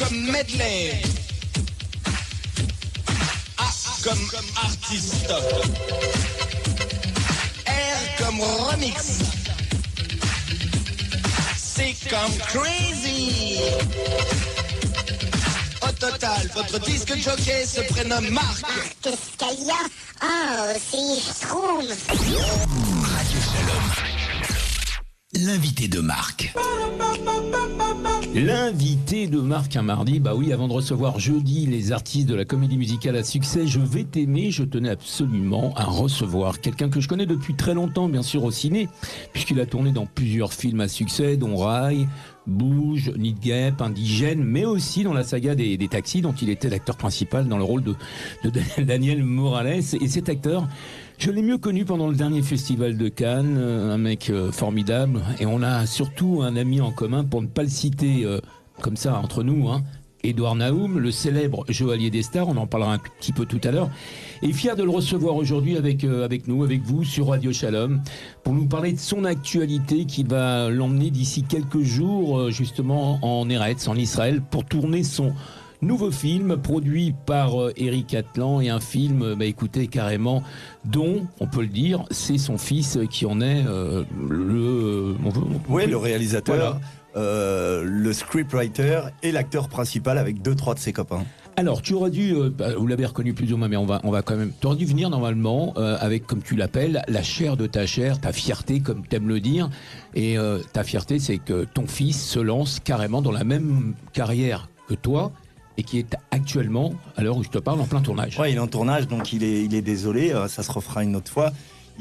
comme medley. A comme artiste. R comme remix. C comme crazy. Au total, votre disque jockey se prénomme Marc. Qu'est-ce qu'il y a? Oh, c'est Schtroumpf. Radio Shalom. L'invité de Marc. L'invité de Marc un mardi, bah oui, avant de recevoir jeudi les artistes de la comédie musicale à succès Je vais t'aimer, je tenais absolument à recevoir quelqu'un que je connais depuis très longtemps, bien sûr au ciné, puisqu'il a tourné dans plusieurs films à succès, dont Rail, Bouge, Nid Gap, Indigène, mais aussi dans la saga des taxis, dont il était l'acteur principal dans le rôle de Daniel Morales. Et cet acteur, je l'ai mieux connu pendant le dernier festival de Cannes, un mec formidable, et on a surtout un ami en commun, pour ne pas le citer comme ça entre nous, hein, Édouard Naoum, le célèbre joaillier des stars, on en parlera un petit peu tout à l'heure, et fier de le recevoir aujourd'hui avec nous, avec vous, sur Radio Shalom, pour nous parler de son actualité qui va l'emmener d'ici quelques jours, justement en Eretz, en Israël, pour tourner son nouveau film produit par Eric Atlan, et un film, écoutez, carrément, dont, on peut le dire, c'est son fils qui en est le réalisateur, voilà. Le scriptwriter et l'acteur principal avec 2-3 de ses copains. Alors, tu aurais dû, vous l'avez reconnu plus ou moins, mais on va quand même, tu aurais dû venir normalement avec, comme tu l'appelles, la chair de ta chair, ta fierté, comme tu aimes le dire. Et ta fierté, c'est que ton fils se lance carrément dans la même carrière que toi, et qui est actuellement, à l'heure où je te parle, en plein tournage. Ouais, il est en tournage, donc il est désolé, ça se refera une autre fois.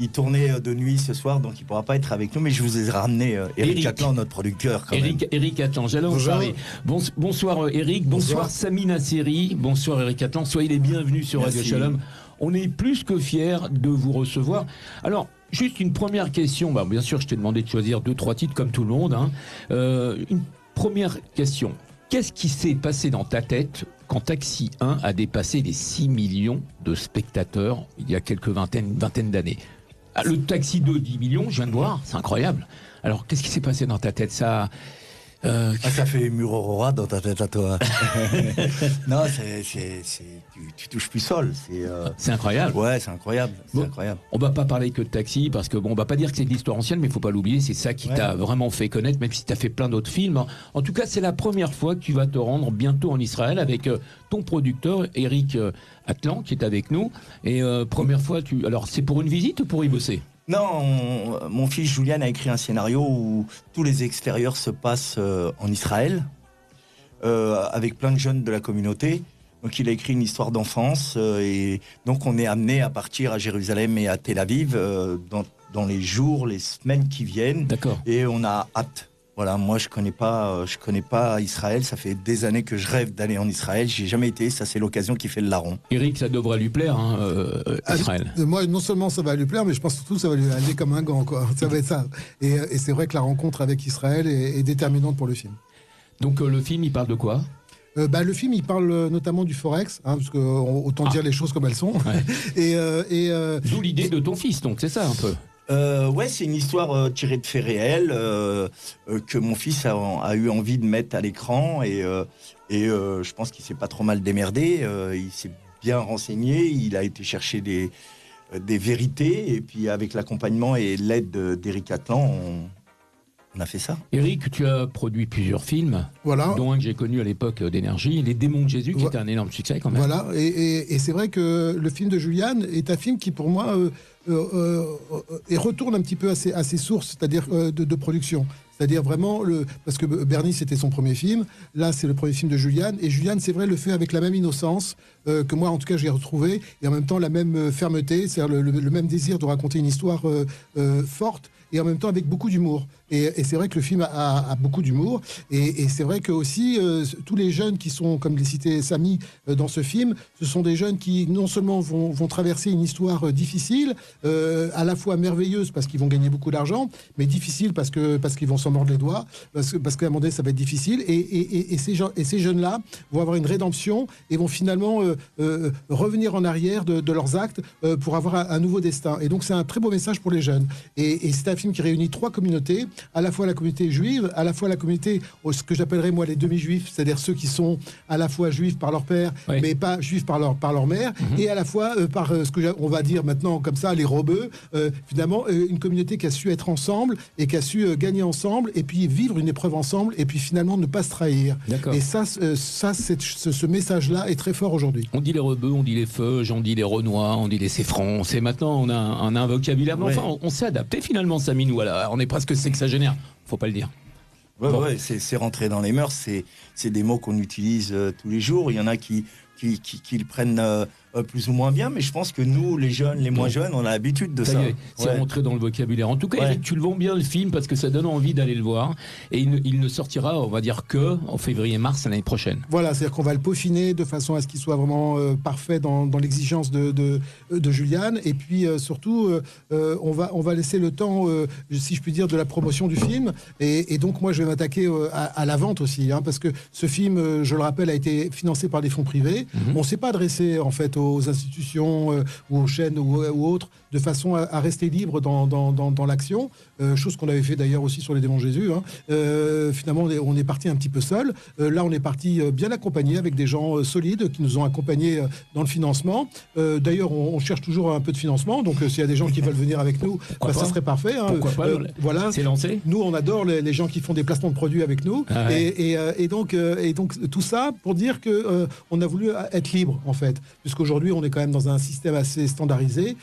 Il tournait de nuit ce soir, donc il ne pourra pas être avec nous, mais je vous ai ramené Eric Atlan, notre producteur. Eric Atlan, j'allais en parler. Bonsoir Eric, bonsoir Sami Nasseri, bonsoir Eric Atlan, soyez les bienvenus sur Radio Shalom. On est plus que fiers de vous recevoir. Alors, juste une première question, bien sûr je t'ai demandé de choisir 2-3 titres comme tout le monde. Hein. Une première question. Qu'est-ce qui s'est passé dans ta tête quand Taxi 1 a dépassé les 6 millions de spectateurs il y a une vingtaine d'années? Le Taxi 2, 10 millions, je viens de voir, c'est incroyable. Alors, qu'est-ce qui s'est passé dans ta tête? Ça fait Murorora dans ta tête à toi. Non, tu touches plus sol. C'est incroyable. Ouais, c'est incroyable. On va pas parler que de Taxi, parce que on va pas dire que c'est de l'histoire ancienne, mais il faut pas l'oublier, c'est ça qui t'a vraiment fait connaître, même si tu as fait plein d'autres films. En tout cas, c'est la première fois que tu vas te rendre bientôt en Israël avec ton producteur, Eric Atlan, qui est avec nous. Et première fois, alors c'est pour une visite ou pour y bosser? Non, mon fils Julian a écrit un scénario où tous les extérieurs se passent en Israël, avec plein de jeunes de la communauté. Donc il a écrit une histoire d'enfance, et donc on est amené à partir à Jérusalem et à Tel Aviv dans les jours, les semaines qui viennent. D'accord. Et on a hâte. Voilà, moi je connais pas Israël, ça fait des années que je rêve d'aller en Israël, j'ai jamais été, ça c'est l'occasion qui fait le larron. Eric, ça devrait lui plaire, Israël. Moi, non seulement ça va lui plaire, mais je pense surtout que ça va lui aller comme un gant, quoi. Ça va être ça. Et c'est vrai que la rencontre avec Israël est déterminante pour le film. Donc le film, il parle de quoi? Le film, il parle notamment du Forex, parce que autant dire les choses comme elles sont. Ouais. D'où l'idée de ton fils, donc c'est ça un peu. C'est une histoire tirée de faits réels que mon fils a eu envie de mettre à l'écran, et je pense qu'il s'est pas trop mal démerdé. Il s'est bien renseigné, il a été chercher des vérités, et puis avec l'accompagnement et l'aide d'Eric Atlan, on a fait ça. Eric, tu as produit plusieurs films, dont un que j'ai connu à l'époque d'Énergie, Les Démons de Jésus, qui était un énorme succès quand même. Voilà, et c'est vrai que le film de Julian est un film qui pour moi retourne un petit peu à ses sources, c'est-à-dire de production. C'est-à-dire vraiment, parce que Bernie, c'était son premier film. Là, c'est le premier film de Julian. Et Julian, c'est vrai, le fait avec la même innocence que moi, en tout cas, j'ai retrouvé. Et en même temps, la même fermeté, c'est-à-dire le même désir de raconter une histoire forte. Et en même temps, avec beaucoup d'humour. Et c'est vrai que le film a beaucoup d'humour. Et c'est vrai que aussi, tous les jeunes qui sont, comme les citait Samy, dans ce film, ce sont des jeunes qui, non seulement vont traverser une histoire difficile, à la fois merveilleuse parce qu'ils vont gagner beaucoup d'argent, mais difficile parce qu'ils vont s'en mordre les doigts, parce qu'à un moment donné, ça va être difficile. Et ces jeunes-là vont avoir une rédemption et vont finalement revenir en arrière de leurs actes pour avoir un nouveau destin. Et donc, c'est un très beau message pour les jeunes. Et c'est un film qui réunit 3 communautés, à la fois la communauté juive, à la fois la communauté, ce que j'appellerais moi les demi-juifs, c'est-à-dire ceux qui sont à la fois juifs par leur père, oui, mais pas juifs par leur mère, et à la fois par ce que on va dire maintenant comme ça, les rebeux, finalement, une communauté qui a su être ensemble et qui a su gagner ensemble et puis vivre une épreuve ensemble et puis finalement ne pas se trahir. D'accord. Et ce message-là est très fort aujourd'hui. On dit les rebeux, on dit les feuges, on dit les renois, on dit les céfrons. C'est maintenant, on a un vocabulaire. Mais enfin, on s'est adapté finalement, Samy, nous. On est presque sexagénaire. Faut pas le dire. Ouais, c'est rentré dans les mœurs. C'est des mots qu'on utilise tous les jours. Il y en a qui le prennent plus ou moins bien, mais je pense que nous, les jeunes, les moins jeunes, on a l'habitude de ça. C'est rentré dans le vocabulaire. En tout cas, Eric, tu le vends bien le film parce que ça donne envie d'aller le voir. Et il ne sortira, on va dire, que en février-mars l'année prochaine. Voilà, c'est-à-dire qu'on va le peaufiner de façon à ce qu'il soit vraiment parfait dans l'exigence de Julian. Et puis surtout, on va laisser le temps, si je puis dire, de la promotion du film. Et donc, moi, je vais m'attaquer à la vente aussi, parce que ce film, je le rappelle, a été financé par des fonds privés. On ne s'est pas adressé, en fait, aux institutions ou aux chaînes ou autres, de façon à rester libre dans l'action, chose qu'on avait fait d'ailleurs aussi sur les démons de Jésus. Finalement, on est parti un petit peu seul. Là, on est parti bien accompagné avec des gens solides qui nous ont accompagnés dans le financement. D'ailleurs, on cherche toujours un peu de financement, donc s'il y a des gens qui veulent venir avec nous, ça serait parfait. Pourquoi pas, voilà. C'est lancé. Nous, on adore les gens qui font des placements de produits avec nous. Et donc, tout ça pour dire que on a voulu être libre, en fait, puisqu'aujourd'hui, on est quand même dans un système assez standardisé.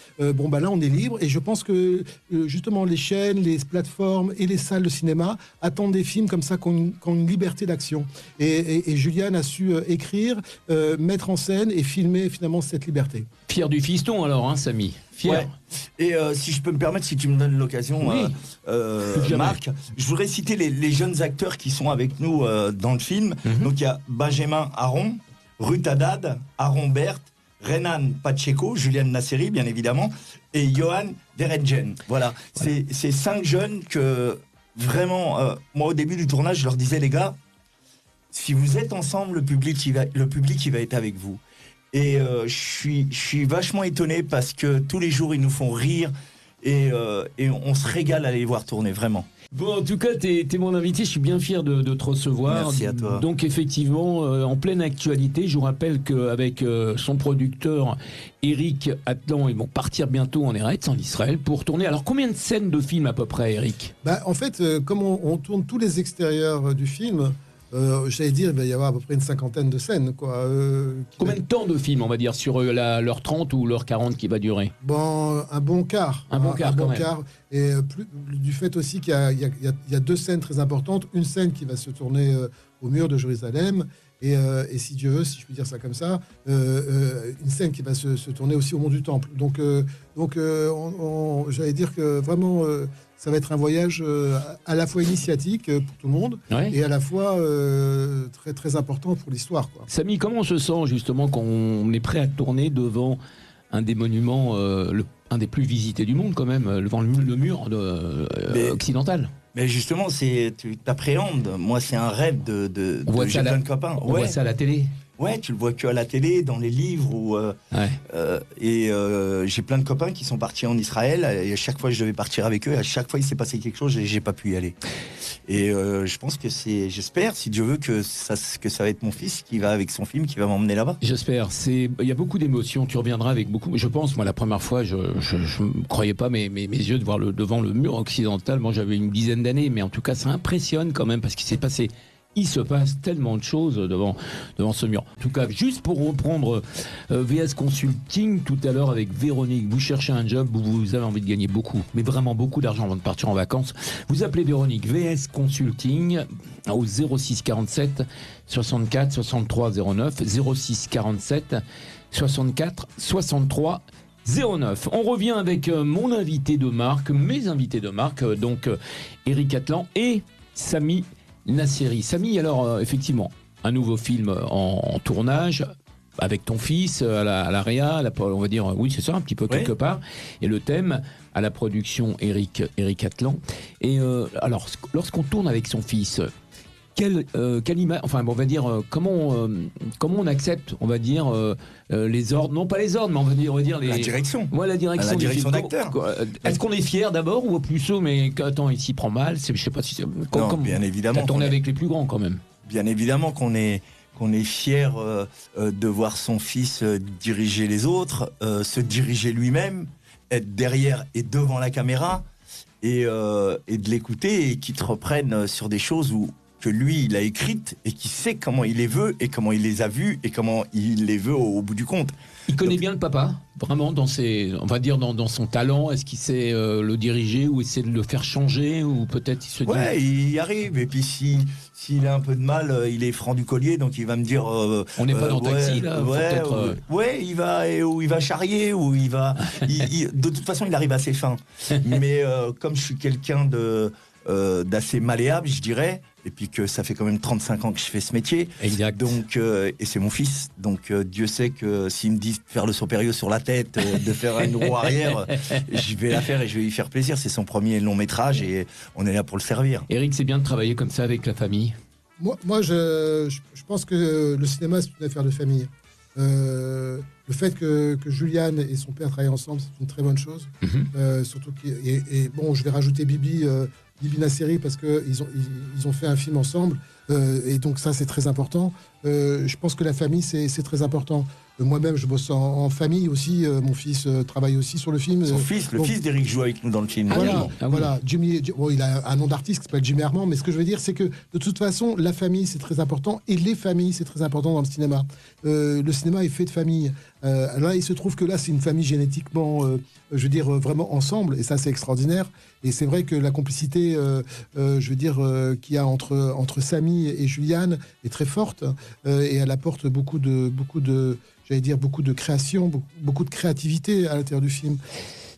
Là, on est libre, et je pense que justement les chaînes, les plateformes et les salles de cinéma attendent des films comme ça qui ont une liberté d'action. Et Julian a su écrire, mettre en scène et filmer finalement cette liberté. Fier du fiston alors, Samy. Fier. Ouais. Et si je peux me permettre, si tu me donnes l'occasion, Marc, je voudrais citer les jeunes acteurs qui sont avec nous dans le film. Donc il y a Benjamin Aron, Ruth Haddad, Aaron Berthe, Renan Pacheco, Julian Nasseri, bien évidemment, et Johan Deredjen. Voilà. C'est 5 jeunes que, vraiment, moi, au début du tournage, je leur disais, les gars, si vous êtes ensemble, le public, il va être avec vous. Et je suis vachement étonné parce que tous les jours, ils nous font rire et on se régale à les voir tourner, vraiment. Bon, en tout cas, t'es mon invité, je suis bien fier de te recevoir. Merci à toi. Donc effectivement, en pleine actualité, je vous rappelle qu'avec son producteur Eric Atlan, ils vont partir bientôt en Eretz, en Israël, pour tourner. Alors combien de scènes de film à peu près, Eric ? En fait, comme on tourne tous les extérieurs du film, j'allais dire, il va y avoir à peu près une 50aine de scènes, quoi. Combien de temps de film, on va dire, sur l'heure 30 ou l'heure 40 qui va durer ? Bon, un bon quart. Un bon quart. Et du fait aussi qu'il y a 2 scènes très importantes. Une scène qui va se tourner au mur de Jérusalem. Et si Dieu veut, si je puis dire ça comme ça, une scène qui va se tourner aussi au mont du Temple. Donc j'allais dire que vraiment, ça va être un voyage à la fois initiatique pour tout le monde, et à la fois très très important pour l'histoire, quoi. Samy, comment on se sent justement quand on est prêt à tourner devant un des monuments, un des plus visités du monde quand même, devant le mur occidental ? Mais justement, tu t'appréhendes. Moi, c'est un rêve de jeunes copains. On voit ça à la télé. Ouais, tu le vois que à la télé, dans les livres. J'ai plein de copains qui sont partis en Israël. Et à chaque fois, je devais partir avec eux. À chaque fois, il s'est passé quelque chose et j'ai pas pu y aller. Et je pense que j'espère, si Dieu veut, que ça va être mon fils qui va avec son film, qui va m'emmener là-bas. J'espère. Il y a beaucoup d'émotions. Tu reviendras avec beaucoup. Je pense, moi, la première fois, je ne croyais pas mes yeux de voir devant le mur occidental. Moi, j'avais une dizaine d'années, mais en tout cas, ça impressionne quand même parce qu'il se passe tellement de choses devant ce mur. En tout cas, juste pour reprendre VS Consulting tout à l'heure avec Véronique, vous cherchez un job où vous avez envie de gagner beaucoup, mais vraiment beaucoup d'argent avant de partir en vacances. Vous appelez Véronique VS Consulting au 06 47 64 63 09 06 47 64 63 09. On revient avec mon invité de marque, mes invités de marque, donc Eric Atlan et Samy Nasseri. Samy, alors effectivement, un nouveau film en tournage, avec ton fils à la réa, on va dire, oui c'est ça, un petit peu quelque part, et le thème à la production Eric Atlan. Et alors, lorsqu'on tourne avec son fils, quelle image, enfin on va dire, comment on accepte, on va dire, les ordres, non pas les ordres, mais on va dire les... La direction. Ouais, la direction d'acteur. Est-ce qu'on est fier d'abord ou plutôt, mais attends, il s'y prend mal, je sais pas si c'est... Non, bien évidemment. T'as tourné avec les plus grands quand même. Bien évidemment qu'on est fier de voir son fils diriger les autres, se diriger lui-même, être derrière et devant la caméra, et de l'écouter et qu'il te reprenne sur des choses que lui, il a écrites et qui sait comment il les veut et comment il les a vues et comment il les veut au bout du compte. Il connaît bien le papa, vraiment, on va dire dans son talent. Est-ce qu'il sait le diriger ou essaie de le faire changer, ou peut-être il se dit... Ouais, il y arrive. Et puis s'il a un peu de mal, il est franc du collier, donc il va me dire... on n'est pas dans Taxi, là. Ouais, il va charrier, ou il va... de toute façon, il arrive assez fin. Mais comme je suis quelqu'un d'assez malléable, je dirais, et puis que ça fait quand même 35 ans que je fais ce métier. Exact. Donc, et c'est mon fils, donc Dieu sait que s'il me dit de faire le saut périlleux sur la tête, de faire une roue arrière, je vais la faire et je vais lui faire plaisir. C'est son premier long métrage et on est là pour le servir. Eric, c'est bien de travailler comme ça avec la famille. Moi je pense que le cinéma, c'est une affaire de famille. Le fait que Juliane et son père travaillent ensemble, c'est une très bonne chose. Surtout bon, je vais rajouter Bibi Nasseri, parce qu'ils ont fait un film ensemble, et donc ça c'est très important. Je pense que la famille c'est très important. Moi-même je bosse en famille aussi, mon fils travaille aussi sur le film. Son fils, le fils d'Éric joue avec nous dans le film. Voilà. Jimmy, bon, il a un nom d'artiste qui s'appelle Jimmy Armand, mais ce que je veux dire c'est que de toute façon la famille c'est très important, et les familles c'est très important dans le cinéma. Le cinéma est fait de famille. Là il se trouve que là c'est une famille génétiquement, je veux dire, vraiment ensemble, et ça c'est extraordinaire. Et c'est vrai que la complicité, je veux dire, qu'il y a entre Samy et Juliane est très forte, et elle apporte beaucoup de création, beaucoup de créativité à l'intérieur du film.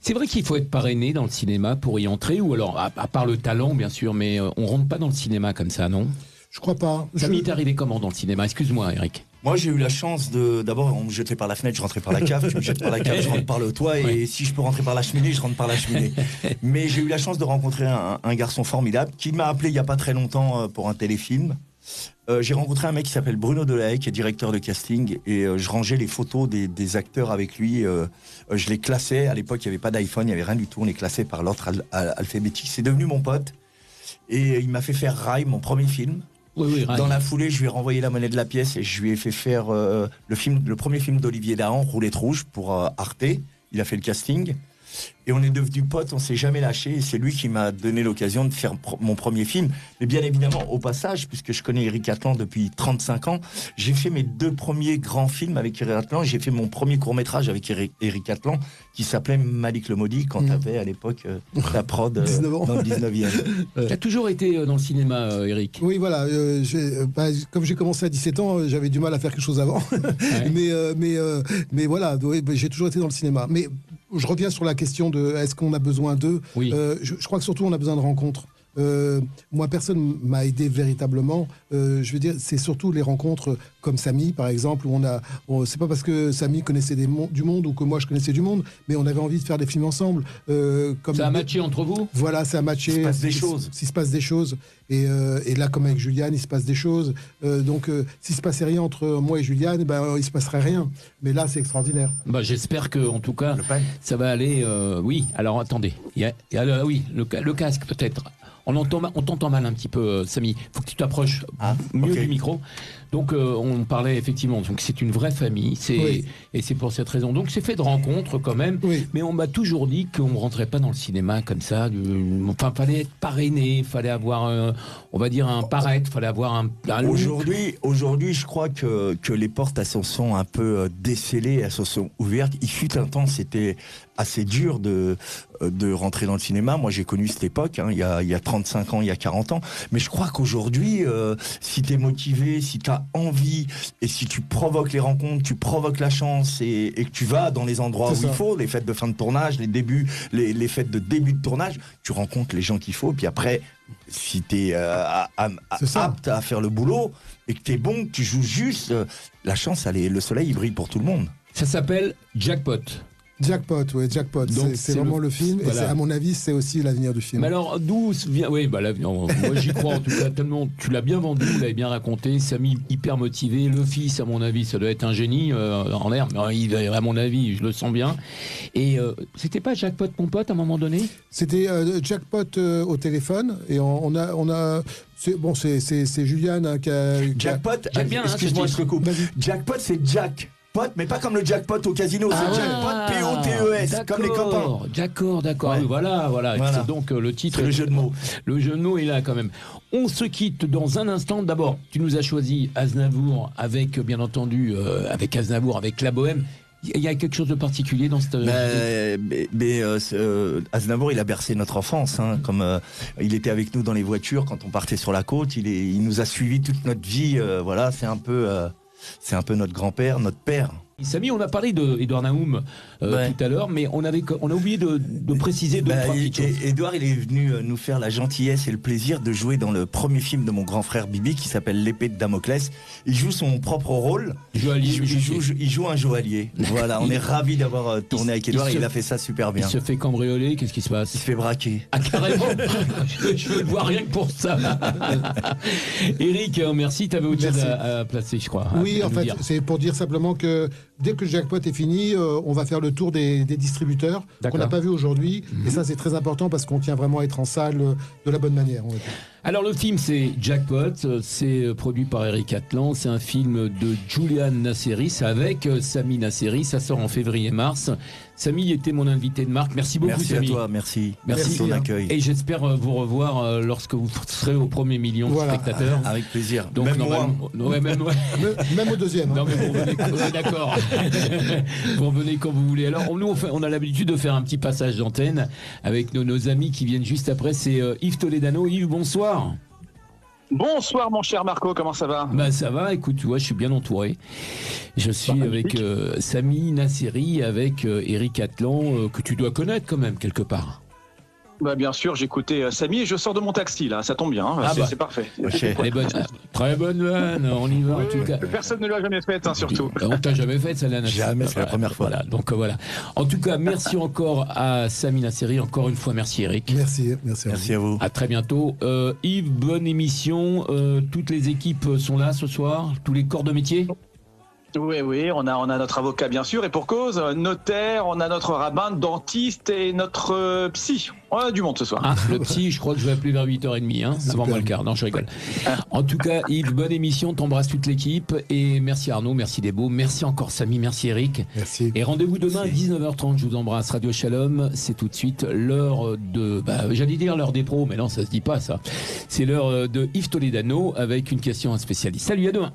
C'est vrai qu'il faut être parrainé dans le cinéma pour y entrer, ou alors, à part le talent bien sûr, mais on rentre pas dans le cinéma comme ça, non ? Je crois pas. Samy, t'es arrivé comment dans le cinéma ? Excuse-moi, Eric. Moi, j'ai eu la chance d'abord, on me jetait par la fenêtre, je rentrais par la cave, tu me jettes par la cave, je rentre par le toit, et si je peux rentrer par la cheminée, je rentre par la cheminée. Mais j'ai eu la chance de rencontrer un garçon formidable qui m'a appelé il y a pas très longtemps pour un téléfilm. J'ai rencontré un mec qui s'appelle Bruno Delahaye, qui est directeur de casting, et je rangeais les photos des acteurs avec lui. Je les classais. À l'époque, il n'y avait pas d'iPhone, il n'y avait rien du tout. On les classait par l'ordre alphabétique. C'est devenu mon pote, et il m'a fait faire Rail, mon premier film. Oui, dans la foulée, je lui ai renvoyé la monnaie de la pièce et je lui ai fait faire le premier film d'Olivier Dahan, Roulette Rouge, pour Arte. Il a fait le casting. Et on est devenus potes, on s'est jamais lâché. Et c'est lui qui m'a donné l'occasion de faire mon premier film. Mais bien évidemment, au passage, puisque je connais Eric Atlan depuis 35 ans, j'ai fait mes 2 premiers grands films avec Eric Atlan. J'ai fait mon premier court-métrage avec Eric Atlan, qui s'appelait Malik le Maudit, quand t'avais à l'époque ta prod dans le 19e. T'as toujours été dans le cinéma, Eric ? Oui, voilà. Comme j'ai commencé à 17 ans, j'avais du mal à faire quelque chose avant. Ouais. mais voilà, j'ai toujours été dans le cinéma. Mais je reviens sur la question de est-ce qu'on a besoin d'eux. Oui. Je crois que surtout on a besoin de rencontres. Moi, personne m'a aidé véritablement. Je veux dire, c'est surtout les rencontres comme Samy, par exemple, où c'est pas parce que Samy connaissait du monde ou que moi je connaissais du monde, mais on avait envie de faire des films ensemble. Ça a matché entre vous ? Voilà, ça a matché. Il se passe des choses. S'il se passe des choses. Et là, comme avec Juliane, il se passe des choses. Donc, s'il se passait rien entre moi et Juliane, il se passerait rien. Mais là, c'est extraordinaire. J'espère que, en tout cas, ça va aller. Oui. Alors, attendez. Il y a le casque peut-être. On t'entend mal un petit peu, Samy. Faut que tu t'approches mieux du micro. Donc, on parlait effectivement. Donc, c'est une vraie famille. Et c'est pour cette raison. Donc, c'est fait de rencontres quand même. Oui. Mais on m'a toujours dit qu'on ne rentrait pas dans le cinéma comme ça. Enfin, fallait être parrainé. Fallait avoir, on va dire, un paraître. Fallait avoir un Aujourd'hui, je crois que les portes, elles se sont un peu décellées. Elles se sont ouvertes. Il fut un temps, c'était assez dur de rentrer dans le cinéma. Moi, j'ai connu cette époque, il y a 35 ans, il y a 40 ans. Mais je crois qu'aujourd'hui, si tu es motivé, si tu as envie, et si tu provoques les rencontres, tu provoques la chance, et que tu vas dans les endroits où il faut, les fêtes de fin de tournage, les fêtes de début de tournage, tu rencontres les gens qu'il faut, puis après, si t'es C'est ça. apte à faire le boulot et que t'es bon, que tu joues juste, la chance, le soleil, il brille pour tout le monde. Ça s'appelle Jackpot. Jackpot, ouais, Jackpot. Donc, C'est vraiment le film. voilà. Et à mon avis, c'est aussi l'avenir du film. Mais alors, d'où vient... Oui, bah, l'avenir, moi j'y crois en tout cas tellement. Tu l'as bien vendu, vous l'avez bien raconté. Samy hyper motivé. Le fils, à mon avis, ça doit être un génie en l'air. Mais à mon avis, je le sens bien. Et c'était pas Jackpot, mon pote, à un moment donné? C'était Jackpot au téléphone. Et on a c'est Juliane hein, qui a... Jackpot, J'aime bien, hein, excuse-moi, ce je te coupe. Jackpot, c'est Jack. Pot, mais pas comme le jackpot au casino, c'est jackpot, P-O-T-E-S, comme les copains. D'accord. Ouais. Voilà. C'est donc le titre. C'est le jeu de mots. Le jeu de mots est là quand même. On se quitte dans un instant. D'abord, tu nous as choisi Aznavour avec, bien entendu, avec La Bohème. Il y a quelque chose de particulier dans cette... Aznavour, il a bercé notre enfance. Hein, comme il était avec nous dans les voitures quand on partait sur la côte. Il nous a suivis toute notre vie. Voilà, c'est un peu notre grand-père, notre père. Samy, on a parlé d'Edouard Naoum tout à l'heure, mais on a oublié de préciser deux trois petites choses. Edouard, il est venu nous faire la gentillesse et le plaisir de jouer dans le premier film de mon grand frère Bibi qui s'appelle L'épée de Damoclès. Il joue son propre rôle. Joaillier, il joue un joaillier. Voilà, on est ravis d'avoir tourné avec Edouard. Il a fait ça super bien. Il se fait cambrioler, qu'est-ce qui se passe? Il se fait braquer. Ah, carrément. Je veux le voir rien que pour ça. Eric, merci. Tu avais autre chose à placer, je crois. Oui, en fait, c'est pour dire simplement que dès que le jackpot est fini, on va faire le tour des distributeurs qu'on n'a pas vu aujourd'hui. Et ça, c'est très important parce qu'on tient vraiment à être en salle de la bonne manière. On va dire. Alors le film c'est Jackpot, c'est produit par Eric Atlan, c'est un film de Julian Nasseris avec Samy Nasseri, ça sort en février-mars. Samy était mon invité de marque, merci beaucoup Merci Samy. à toi, merci Merci pour ton accueil. Et j'espère vous revoir lorsque vous serez au premier million de spectateurs. Avec plaisir. Donc, même Même au deuxième. Non mais vous revenez, d'accord. Vous revenez quand vous voulez. Alors nous on a l'habitude de faire un petit passage d'antenne avec nos amis qui viennent juste après, c'est Yves Toledano. Yves, bonsoir. Bonsoir mon cher Marco, comment ça va? Bah ça va, écoute, tu vois, je suis bien entouré. Je suis avec Samy Nasseri, avec Eric Atlan, que tu dois connaître quand même quelque part. Bah bien sûr, j'écoutais Samy et je sors de mon taxi là, ça tombe bien, hein, c'est parfait. Très bonne vanne, on y va en tout cas. Personne ne l'a jamais faite, hein, surtout. On t'a jamais faite celle-là, jamais, c'est la première fois. Voilà, donc voilà. En tout cas, merci encore à Samy Nasseri, encore une fois, merci Eric. Merci à vous. À très bientôt. Yves, bonne émission. Toutes les équipes sont là ce soir, tous les corps de métier. Oui, on a notre avocat bien sûr, et pour cause, notaire, on a notre rabbin, dentiste et notre psy. On a du monde ce soir. Ah, le psy, je crois que je vais appeler vers 8h30, avant moins le quart. Non, je rigole. En tout cas, Yves, bonne émission, t'embrasses toute l'équipe, et merci Arnaud, merci Debo, merci encore Samy, merci Eric. Merci. Et rendez-vous demain à 19h30, je vous embrasse, Radio Shalom, c'est tout de suite l'heure de, j'allais dire l'heure des pros, mais non, ça se dit pas ça. C'est l'heure de Yves Toledano avec une question à un spécialiste. Salut, à demain.